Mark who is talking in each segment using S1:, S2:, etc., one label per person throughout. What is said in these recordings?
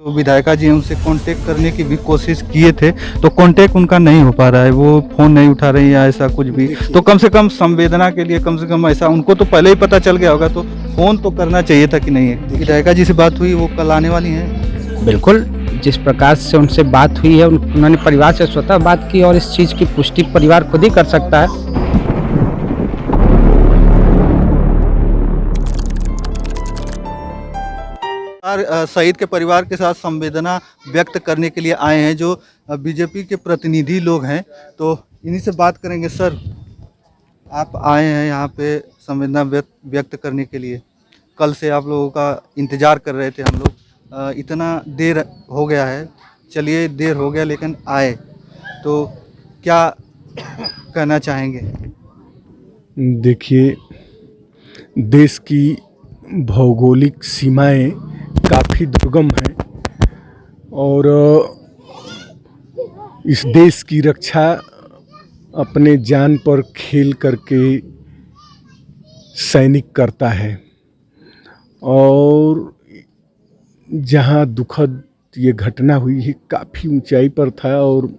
S1: तो विधायिका जी उनसे कांटेक्ट करने की भी कोशिश किए थे, तो कांटेक्ट उनका नहीं हो पा रहा है, वो फ़ोन नहीं उठा रही या ऐसा कुछ भी। तो कम से कम संवेदना के लिए कम से कम ऐसा उनको तो पहले ही पता चल गया होगा, तो फ़ोन तो करना चाहिए था कि नहीं है। विधायिका जी से बात हुई, वो कल आने वाली हैं?
S2: बिल्कुल, जिस प्रकार से उनसे बात हुई है उन्होंने परिवार से स्वतः बात की और इस चीज़ की पुष्टि परिवार खुद ही कर सकता है।
S1: शहीद के परिवार के साथ संवेदना व्यक्त करने के लिए आए हैं जो बीजेपी के प्रतिनिधि लोग हैं, तो इन्हीं से बात करेंगे। सर, आप आए हैं यहाँ पे संवेदना व्यक्त करने के लिए। कल से आप लोगों का इंतज़ार कर रहे थे हम लोग, इतना देर हो गया है, चलिए देर हो गया लेकिन आए, तो क्या कहना चाहेंगे?
S3: देखिए, देश की भौगोलिक सीमाएं काफ़ी दुर्गम हैं और इस देश की रक्षा अपने जान पर खेल करके सैनिक करता है। और जहां दुखद ये घटना हुई है काफ़ी ऊंचाई पर था और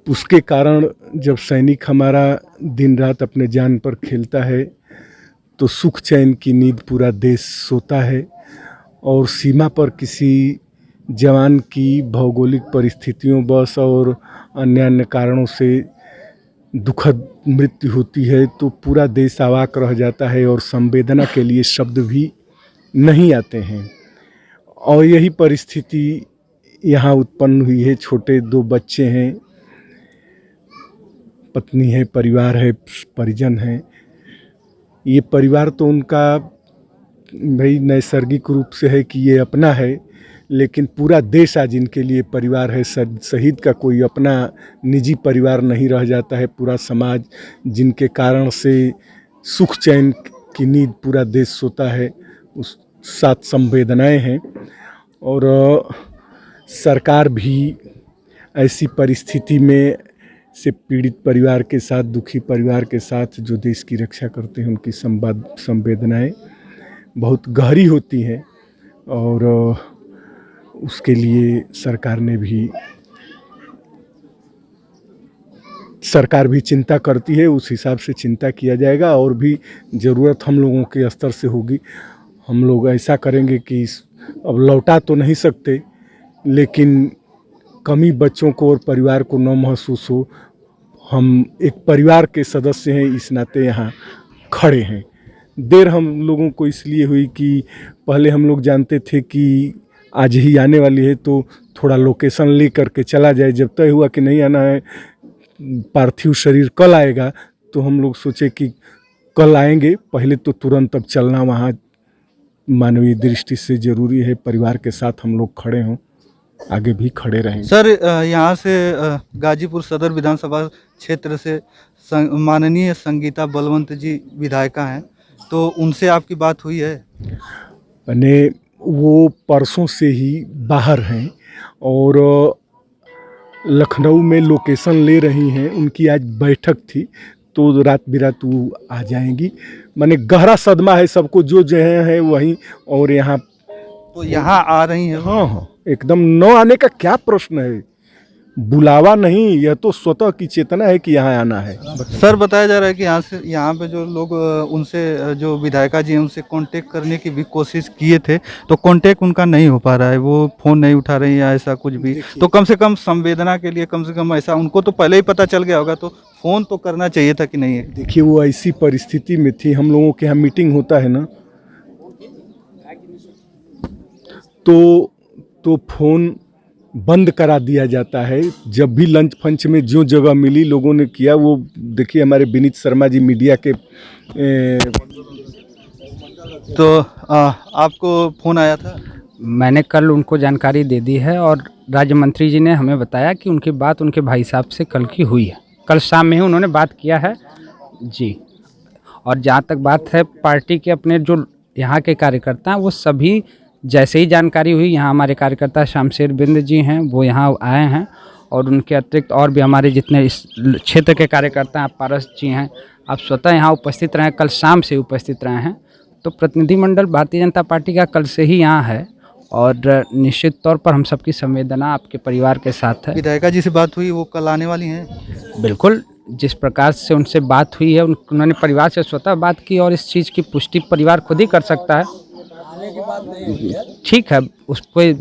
S3: उसके कारण जब सैनिक हमारा दिन रात अपने जान पर खेलता है तो सुख चैन की नींद पूरा देश सोता है। और सीमा पर किसी जवान की भौगोलिक परिस्थितियों बस और अन्य अन्य कारणों से दुखद मृत्यु होती है तो पूरा देश अवाक रह जाता है और संवेदना के लिए शब्द भी नहीं आते हैं। और यही परिस्थिति यहाँ उत्पन्न हुई है। छोटे 2 बच्चे हैं, पत्नी है, परिवार है, परिजन हैं। ये परिवार तो उनका भाई नैसर्गिक रूप से है कि ये अपना है, लेकिन पूरा देश आज इनके लिए परिवार है। शहीद का कोई अपना निजी परिवार नहीं रह जाता है, पूरा समाज जिनके कारण से सुख चैन की नींद पूरा देश सोता है, उस साथ संवेदनाएं हैं। और सरकार भी ऐसी परिस्थिति में से पीड़ित परिवार के साथ, दुखी परिवार के साथ जो देश की रक्षा करते हैं उनकी संवेदनाएं बहुत गहरी होती हैं और उसके लिए सरकार भी चिंता करती है। उस हिसाब से चिंता किया जाएगा और भी ज़रूरत हम लोगों के स्तर से होगी। हम लोग ऐसा करेंगे कि अब लौटा तो नहीं सकते, लेकिन कमी बच्चों को और परिवार को न महसूस हो। हम एक परिवार के सदस्य हैं, इस नाते यहाँ खड़े हैं। देर हम लोगों को इसलिए हुई कि पहले हम लोग जानते थे कि आज ही आने वाली है तो थोड़ा लोकेशन ले करके चला जाए। जब तय हुआ कि नहीं आना है, पार्थिव शरीर कल आएगा, तो हम लोग सोचे कि कल आएंगे, पहले तो तुरंत अब चलना वहाँ मानवीय दृष्टि से ज़रूरी है। परिवार के साथ हम लोग खड़े हों, आगे भी खड़े रहेंगे।
S1: सर, यहाँ से गाजीपुर सदर विधानसभा क्षेत्र से माननीय संगीता बलवंत जी विधायिका हैं, तो उनसे आपकी बात हुई है?
S3: मैंने वो परसों से ही बाहर हैं और लखनऊ में लोकेशन ले रही हैं। उनकी आज बैठक थी तो रात बिरात वो आ जाएंगी। मैंने गहरा सदमा है सबको, जो है वहीं। और यहाँ
S1: तो यहाँ आ रही हैं?
S3: हाँ, एकदम न आने का क्या प्रश्न है। बुलावा नहीं, यह तो स्वतः की चेतना है कि यहाँ आना है।
S1: सर, बताया जा रहा है कि यहाँ पे जो लोग उनसे जो विधायिका जी हैं उनसे कांटेक्ट करने की भी कोशिश किए थे, तो कांटेक्ट उनका नहीं हो पा रहा है, वो फ़ोन नहीं उठा रही या ऐसा कुछ भी। तो कम से कम संवेदना के लिए कम से कम ऐसा उनको तो पहले ही पता चल गया होगा, तो फ़ोन तो करना चाहिए था कि नहीं है?
S3: देखिए, वो ऐसी परिस्थिति में थी। हम लोगों के यहाँ मीटिंग होता है ना, तो फ़ोन बंद करा दिया जाता है। जब भी लंच फंच में जो जगह मिली लोगों ने किया। वो देखिए, हमारे विनीत शर्मा जी मीडिया के
S1: तो आपको फ़ोन आया था?
S2: मैंने कल उनको जानकारी दे दी है और राज्य मंत्री जी ने हमें बताया कि उनकी बात उनके भाई साहब से कल की हुई है। कल शाम में ही उन्होंने बात किया है जी। और जहाँ तक बात है पार्टी के अपने जो यहाँ के कार्यकर्ता हैं, वो सभी जैसे ही जानकारी हुई, यहाँ हमारे कार्यकर्ता शमशेर बिंद जी हैं, वो यहाँ आए हैं। और उनके अतिरिक्त और भी हमारे जितने इस क्षेत्र के कार्यकर्ता हैं, पारस जी हैं, आप स्वतः यहाँ उपस्थित रहे, कल शाम से उपस्थित रहे हैं। तो प्रतिनिधिमंडल भारतीय जनता पार्टी का कल से ही यहाँ है और निश्चित तौर पर हम सबकी संवेदना आपके परिवार के साथ है।
S1: विधायिका जी से बात हुई, वो कल आने वाली हैं?
S2: बिल्कुल, जिस प्रकार से उनसे बात हुई है उन्होंने परिवार से स्वतः बात की और इस चीज़ की पुष्टि परिवार खुद ही कर सकता है। ठीक है, उसको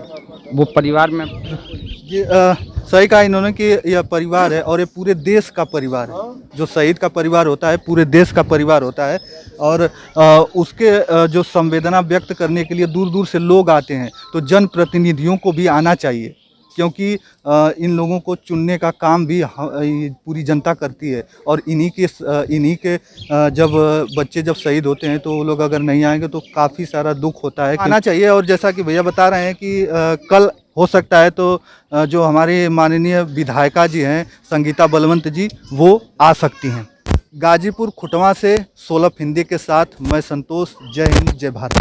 S2: वो परिवार में
S1: ये सही कहा इन्होंने कि यह परिवार है और ये पूरे देश का परिवार है। जो शहीद का परिवार होता है पूरे देश का परिवार होता है और उसके जो संवेदना व्यक्त करने के लिए दूर दूर से लोग आते हैं, तो जनप्रतिनिधियों को भी आना चाहिए, क्योंकि इन लोगों को चुनने का काम भी पूरी जनता करती है। और इन्हीं के जब बच्चे जब शहीद होते हैं तो वो लोग अगर नहीं आएंगे तो काफ़ी सारा दुख होता है। आना चाहिए। और जैसा कि भैया बता रहे हैं कि कल हो सकता है तो जो हमारे माननीय विधायिका जी हैं संगीता बलवंत जी, वो आ सकती हैं। गाजीपुर खुटवा से 16 फिंदी के साथ मैं संतोष। जय हिंद, जय भारत।